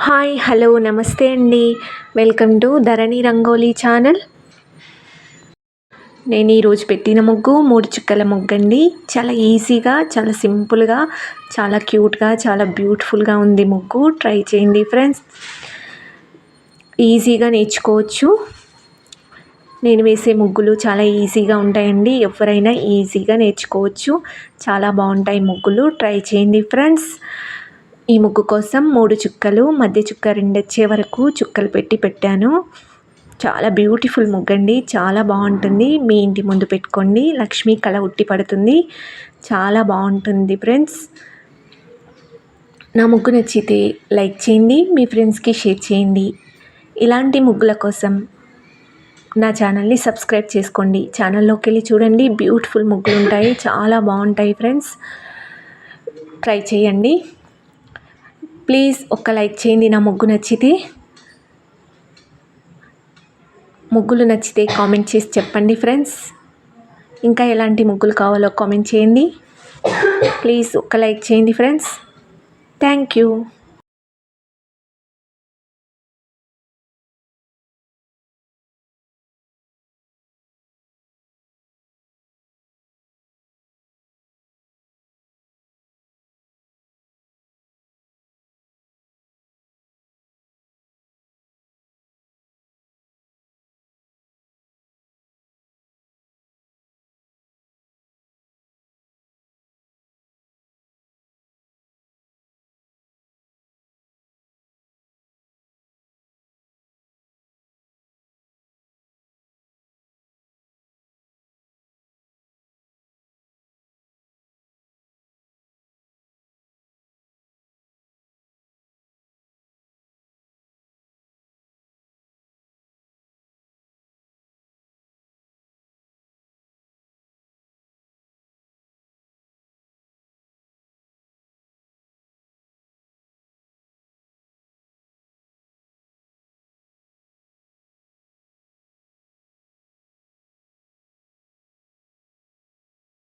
Hi hello నమస్తే అండి. Welcome to Dharani rangoli channel. నేను ఈరోజు పెట్టిన ముగ్గు 3 చుక్కల ముగ్గండి. చాలా ఈజీగా, చాలా సింపుల్గా, చాలా క్యూట్గా, చాలా బ్యూటిఫుల్గా ఉంది ముగ్గు. ట్రై చేయండి ఫ్రెండ్స్. ఈజీగా నేర్చుకోవచ్చు. నేను వేసే ముగ్గులు చాలా ఈజీగా ఉంటాయండి. ఎవరైనా ఈజీగా నేర్చుకోవచ్చు. చాలా బాగుంటాయి ముగ్గులు. ట్రై చేయండి ఫ్రెండ్స్. ఈ ముగ్గు కోసం 3 చుక్కలు, మధ్య చుక్క 2 వచ్చే వరకు చుక్కలు పెట్టాను. చాలా బ్యూటిఫుల్ ముగ్గండి. చాలా బాగుంటుంది. మీ ఇంటి ముందు పెట్టుకోండి. లక్ష్మీ కళ ఉట్టి పడుతుంది. చాలా బాగుంటుంది ఫ్రెండ్స్. నా ముగ్గు నచ్చితే లైక్ చేయండి. మీ ఫ్రెండ్స్కి షేర్ చేయండి. ఇలాంటి ముగ్గుల కోసం నా ఛానల్ని సబ్స్క్రైబ్ చేసుకోండి. ఛానల్లోకి వెళ్ళి చూడండి. బ్యూటిఫుల్ ముగ్గులు ఉంటాయి. చాలా బాగుంటాయి ఫ్రెండ్స్. ట్రై చేయండి. ప్లీజ్ ఒక్క లైక్ చేయండి. నా ముగ్గు నచ్చితే, ముగ్గులు నచ్చితే కామెంట్ చేసి చెప్పండి ఫ్రెండ్స్. ఇంకా ఎలాంటి ముగ్గులు కావాలో కామెంట్ చేయండి. ప్లీజ్ ఒక్క లైక్ చేయండి ఫ్రెండ్స్. Thank you.